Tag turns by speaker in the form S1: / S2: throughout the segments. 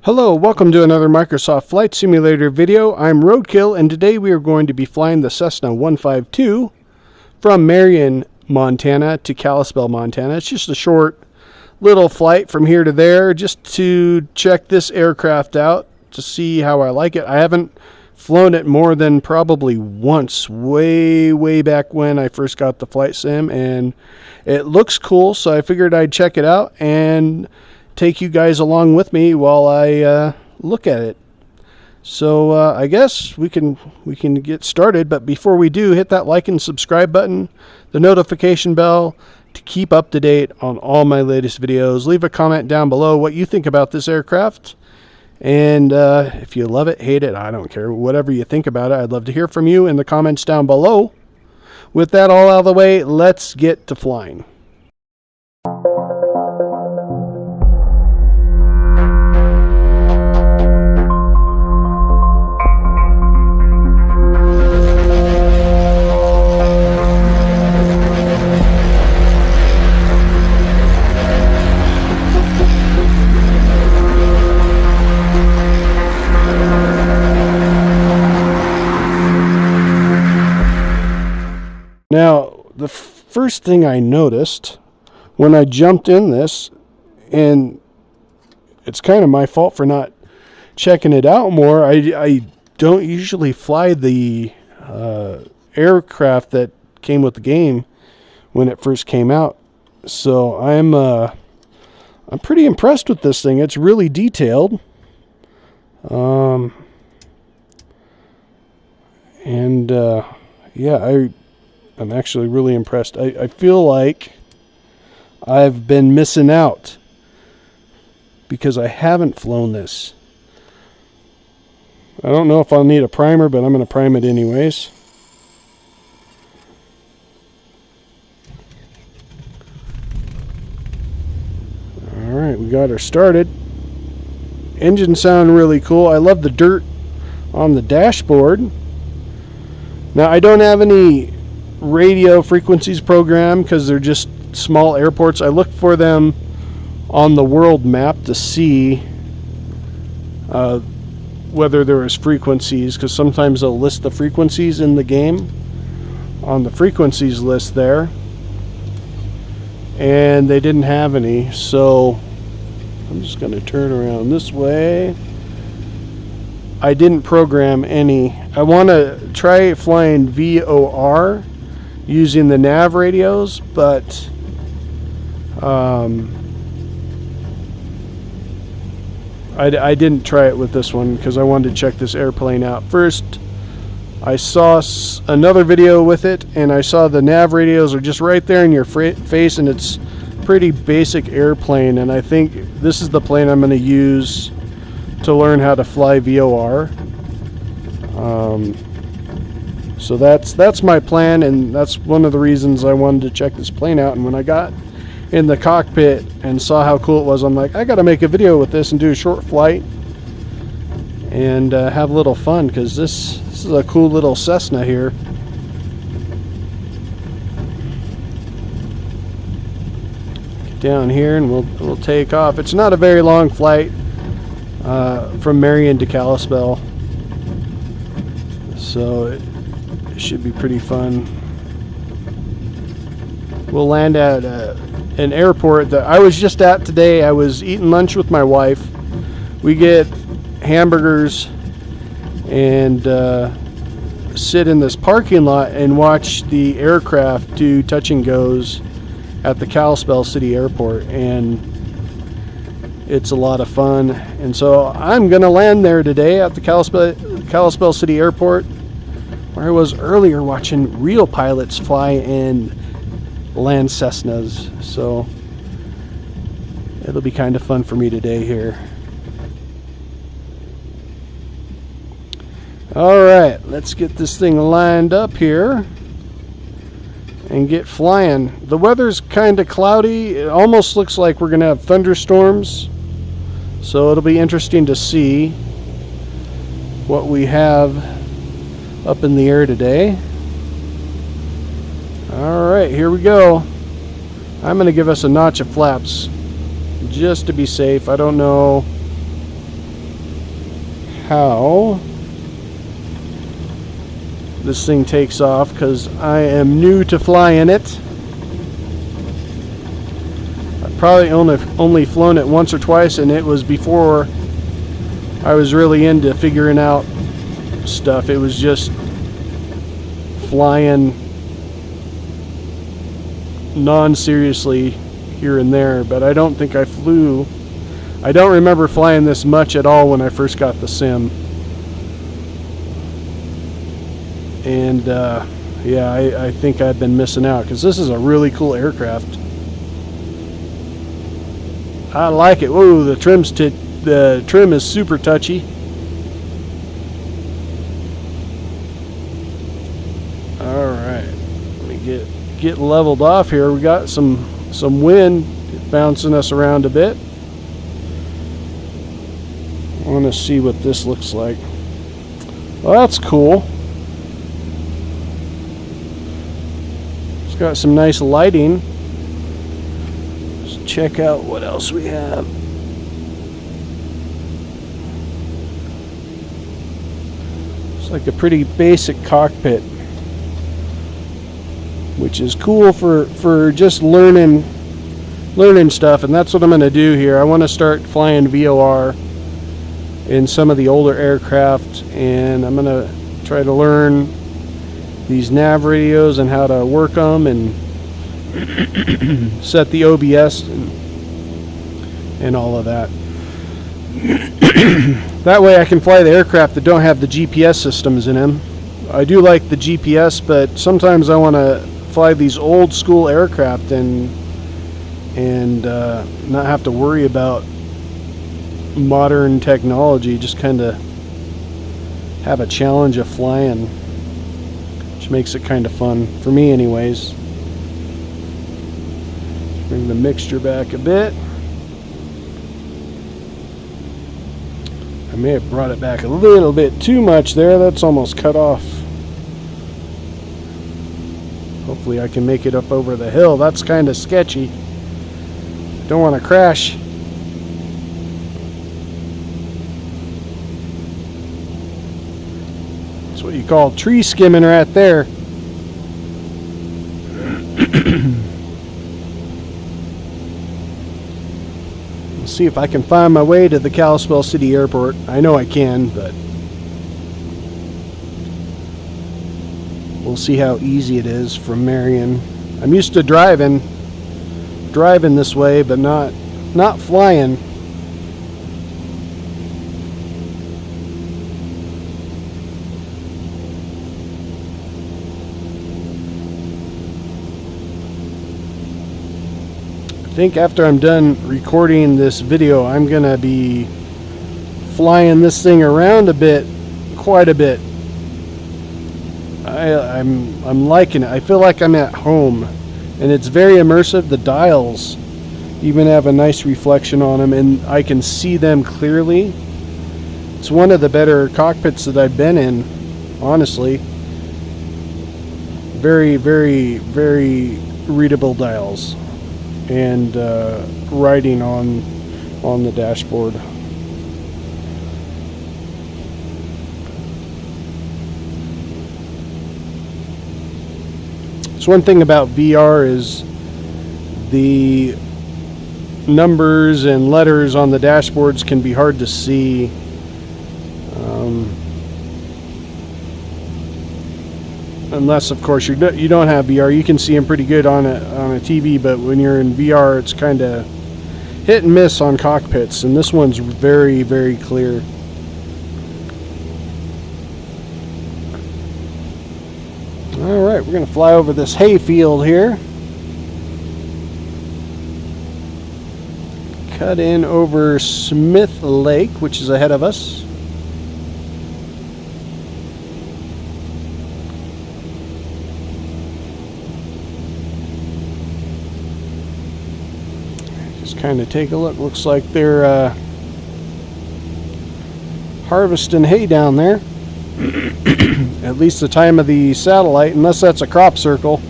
S1: Hello, welcome to another Microsoft Flight Simulator video. I'm Roadkill, and today we are going to be flying the Cessna 152 from Marion, Montana to Kalispell, Montana. It's just a short little flight from here to there just to check this aircraft out to see how I like it. I haven't flown it more than probably once, way back when I first got the flight sim, and it looks cool, so I figured I'd check it out and take you guys along with me while I look at it. So I guess we can get started, but before we do, hit that like and subscribe button, the notification bell to keep up to date on all my latest videos. Leave a comment down below what you think about this aircraft, and if you love it, hate it, I don't care, whatever you think about it, I'd love to hear from you in the comments down below. With that all out of the way, let's get to flying. Now, the first thing I noticed when I jumped in this, and it's kind of my fault for not checking it out more, I don't usually fly the aircraft that came with the game when it first came out. So I'm pretty impressed with this thing. It's really detailed. Yeah, I'm actually really impressed. I feel like I've been missing out because I haven't flown this. I don't know if I'll need a primer, but I'm going to prime it anyways. Alright, we got her started. Engine sound really cool. I love the dirt on the dashboard. Now, I don't have any radio frequencies programmed because they're just small airports. I looked for them on the world map to see whether there was frequencies, because sometimes they'll list the frequencies in the game on the frequencies list there, and they didn't have any. So I'm just going to turn around this way. I didn't program any. I want to try flying VOR using the nav radios, but I didn't try it with this one because I wanted to check this airplane out first. I saw another video with it, and I saw the nav radios are just right there in your face, and it's pretty basic airplane, and I think this is the plane I'm going to use to learn how to fly VOR. So that's my plan, and that's one of the reasons I wanted to check this plane out. And when I got in the cockpit and saw how cool it was, I'm like, I got to make a video with this and do a short flight and have a little fun, because this is a cool little Cessna here. Get down here and we'll take off. It's not a very long flight from Marion to Kalispell, so it should be pretty fun. We'll land at an airport that I was just at today. I was eating lunch with my wife. We get hamburgers and sit in this parking lot and watch the aircraft do touch and goes at the Kalispell City Airport, and it's a lot of fun. And so I'm gonna land there today at the Kalispell City Airport, where I was earlier watching real pilots fly and land Cessnas. So it'll be kind of fun for me today here. Alright, let's get this thing lined up here and get flying. The weather's kind of cloudy. It almost looks like we're gonna have thunderstorms, so it'll be interesting to see what we have up in the air today. Alright, here we go. I'm going to give us a notch of flaps just to be safe. I don't know how this thing takes off, because I am new to flying it. I've probably only flown it once or twice, and it was before I was really into figuring out stuff. It was just flying non-seriously here and there, but I don't think I don't remember flying this much at all when I first got the sim. And yeah, I think I've been missing out, because this is a really cool aircraft. I like it. Whoa, the trim is super touchy. All right, let me get leveled off here. We got some wind bouncing us around a bit. I want to see what this looks like. Well, that's cool. It's got some nice lighting. Let's check out what else we have. It's like a pretty basic cockpit, which is cool for just learning stuff, and that's what I'm going to do here. I want to start flying VOR in some of the older aircraft, and I'm going to try to learn these nav radios and how to work them and set the OBS and all of that. That way I can fly the aircraft that don't have the GPS systems in them. I do like the GPS, but sometimes I want to fly these old school aircraft and not have to worry about modern technology. Just kind of have a challenge of flying, which makes it kind of fun for me anyways. Bring the mixture back a bit. I may have brought it back a little bit too much there. That's almost cut off. Hopefully I can make it up over the hill. That's kind of sketchy. Don't want to crash. That's what you call tree skimming right there. Let's see if I can find my way to the Kalispell City Airport. I know I can, but we'll see how easy it is from Marion. I'm used to driving this way, but not flying. I think after I'm done recording this video, I'm gonna be flying this thing around a bit, quite a bit. I'm liking it. I feel like I'm at home, and it's very immersive. The dials even have a nice reflection on them, and I can see them clearly. It's one of the better cockpits that I've been in, honestly. Very, very, very readable dials, and writing on the dashboard. So one thing about VR is the numbers and letters on the dashboards can be hard to see. Unless, of course, you don't have VR. You can see them pretty good on a TV, but when you're in VR, it's kind of hit and miss on cockpits, and this one's very, very clear. Alright, we're going to fly over this hay field here. Cut in over Smith Lake, which is ahead of us. Just kind of take a look. Looks like they're harvesting hay down there. At least the time of the satellite, unless that's a crop circle.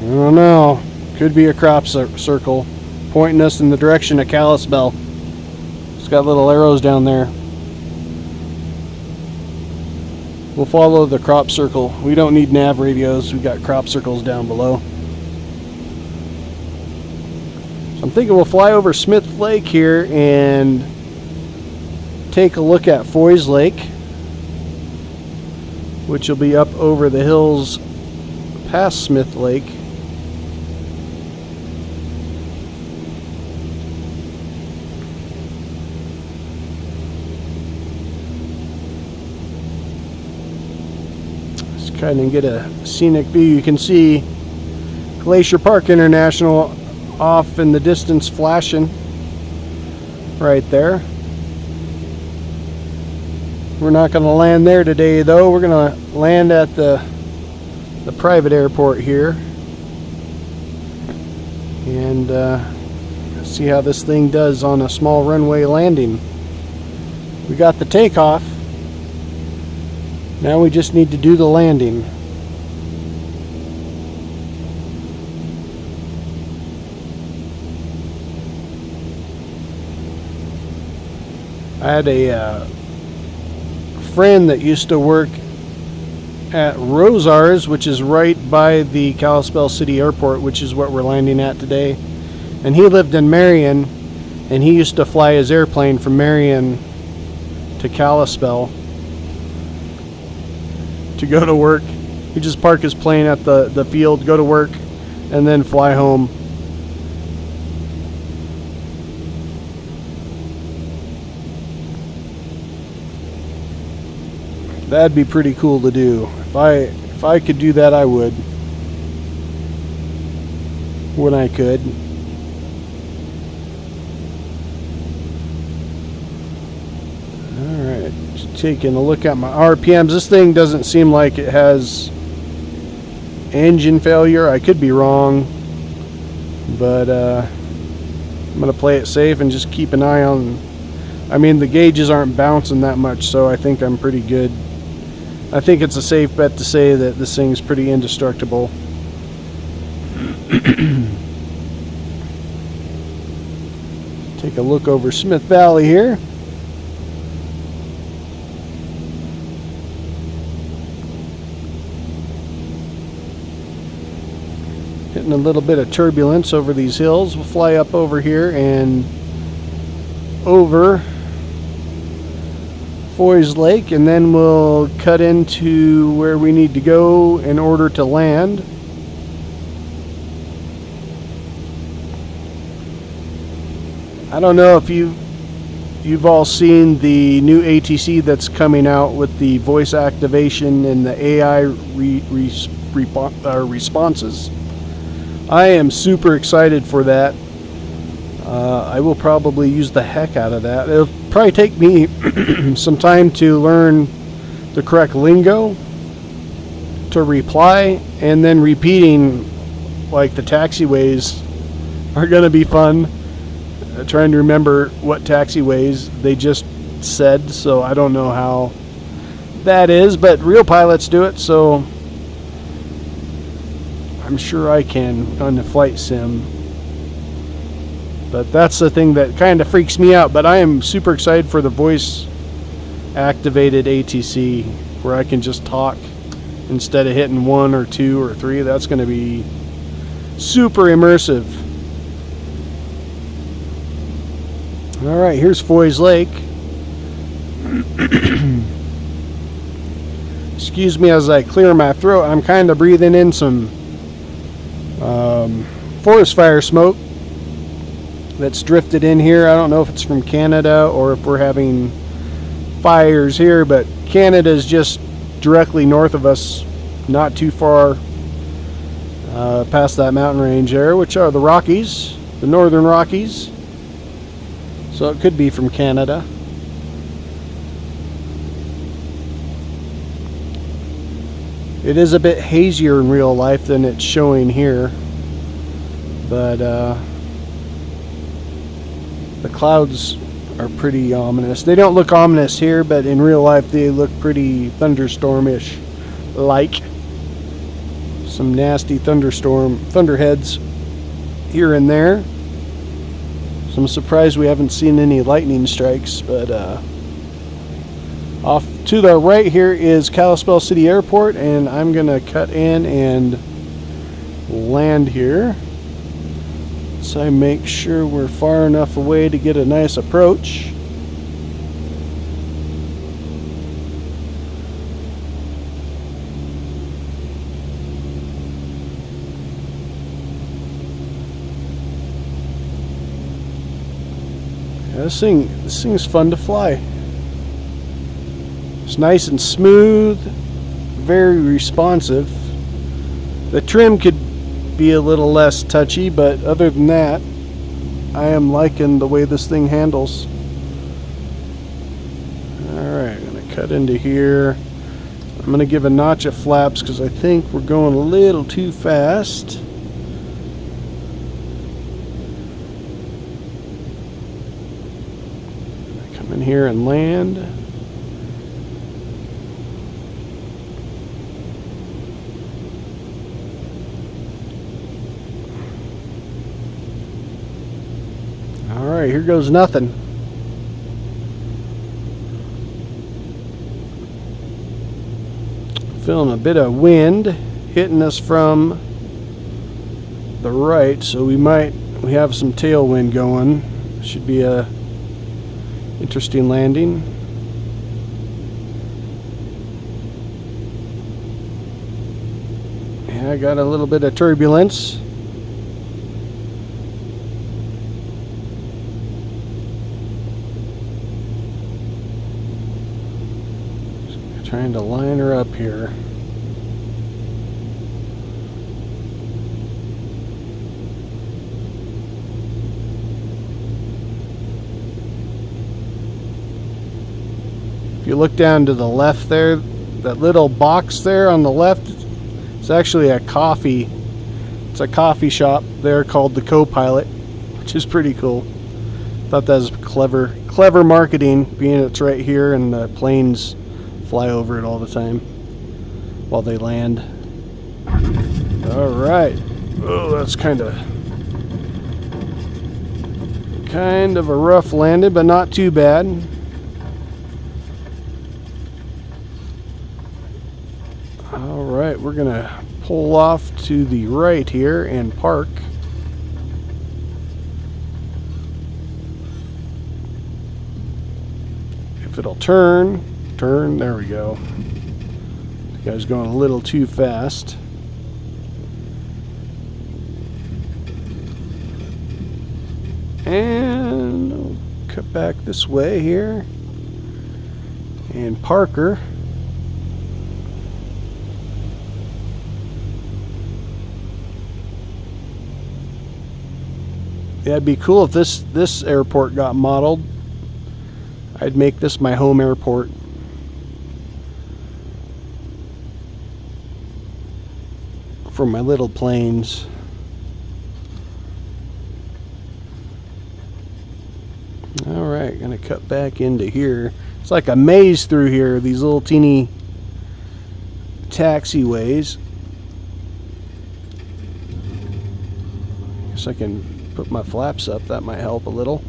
S1: I don't know. Could be a crop circle pointing us in the direction of Kalispell. It's got little arrows down there. We'll follow the crop circle. We don't need nav radios. We got crop circles down below. So I'm thinking we'll fly over Smith Lake here and take a look at Foy's Lake, which will be up over the hills past Smith Lake. Let's kind of get a scenic view. You can see Glacier Park International off in the distance flashing right there. We're not going to land there today, though. We're going to land at the private airport here and see how this thing does on a small runway landing. We got the takeoff. Now we just need to do the landing. I had a friend that used to work at Rosars, which is right by the Kalispell City Airport, which is what we're landing at today. And he lived in Marion, and he used to fly his airplane from Marion to Kalispell to go to work. He'd just park his plane at the field, go to work, and then fly home. That'd be pretty cool to do. If I could do that, I would. When I could. Alright, just taking a look at my RPMs. This thing doesn't seem like it has engine failure. I could be wrong. But I'm going to play it safe and just keep an eye on... I mean, the gauges aren't bouncing that much, so I think I'm pretty good. I think it's a safe bet to say that this thing's pretty indestructible. Take a look over Smith Valley here. Hitting a little bit of turbulence over these hills. We'll fly up over here and over Foy's Lake, and then we'll cut into where we need to go in order to land. I don't know if you've all seen the new ATC that's coming out with the voice activation and the AI responses. I am super excited for that. I will probably use the heck out of that. It'll probably take me some time to learn the correct lingo to reply, and then repeating like the taxiways are going to be fun. Trying to remember what taxiways they just said, so I don't know how that is, but real pilots do it, so I'm sure I can on the flight sim. But that's the thing that kind of freaks me out. But I am super excited for the voice activated ATC, where I can just talk instead of hitting 1 or 2 or 3. That's going to be super immersive. Alright, here's Foy's Lake. Excuse me as I clear my throat. I'm kind of breathing in some forest fire smoke that's drifted in here. I don't know if it's from Canada or if we're having fires here, but Canada is just directly north of us, not too far past that mountain range there, which are the Rockies, the Northern Rockies. So it could be from Canada. It is a bit hazier in real life than it's showing here, but the clouds are pretty ominous. They don't look ominous here, but in real life they look pretty thunderstormish like. Some nasty thunderheads here and there. So I'm surprised we haven't seen any lightning strikes, but Off to the right here is Kalispell City Airport, and I'm going to cut in and land here. So I make sure we're far enough away to get a nice approach. Yeah, this thing's fun to fly. It's nice and smooth, very responsive. The trim could be a little less touchy, but other than that, I am liking the way this thing handles. Alright, I'm going to cut into here. I'm going to give a notch of flaps because I think we're going a little too fast. Come in here and land. Alright, here goes nothing. Feeling a bit of wind hitting us from the right, so we have some tailwind going. Should be a interesting landing. Yeah, I got a little bit of turbulence. Trying to line her up here. If you look down to the left there, that little box there on the left, it's actually a coffee. It's a coffee shop there called the Co-Pilot, which is pretty cool. Thought that was clever marketing, being it's right here and the planes fly over it all the time while they land. All right. Oh, that's kind of a rough landing, but not too bad. All right, we're gonna pull off to the right here and park. If it'll turn, there we go. This guy's going a little too fast. And we'll cut back this way here and park her. Yeah, it'd be cool if this airport got modeled. I'd make this my home airport. For my little planes. Alright, gonna cut back into here. It's like a maze through here, these little teeny taxiways. Guess I can put my flaps up, that might help a little.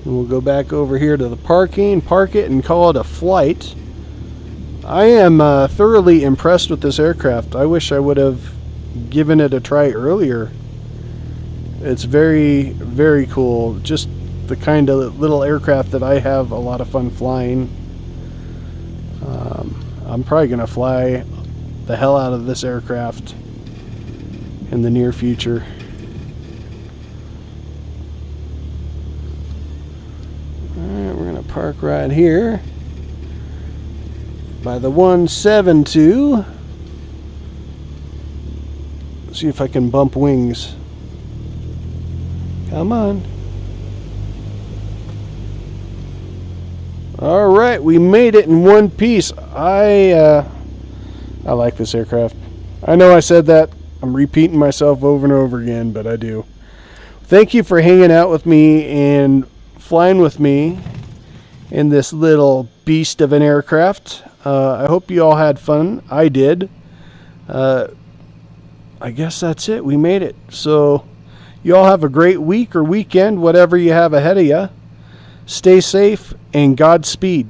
S1: And we'll go back over here to the parking, park it, and call it a flight. I am thoroughly impressed with this aircraft. I wish I would have given it a try earlier. It's very, very cool. Just the kind of little aircraft that I have a lot of fun flying. I'm probably going to fly the hell out of this aircraft in the near future. Alright, we're going to park right here by the 172. See if I can bump wings. Come on. All right, we made it in one piece. I like this aircraft. I know I said that. I'm repeating myself over and over again, but I do. Thank you for hanging out with me and flying with me in this little beast of an aircraft. I hope you all had fun. I did. I guess that's it. We made it. So you all have a great week or weekend, whatever you have ahead of you. Stay safe and Godspeed.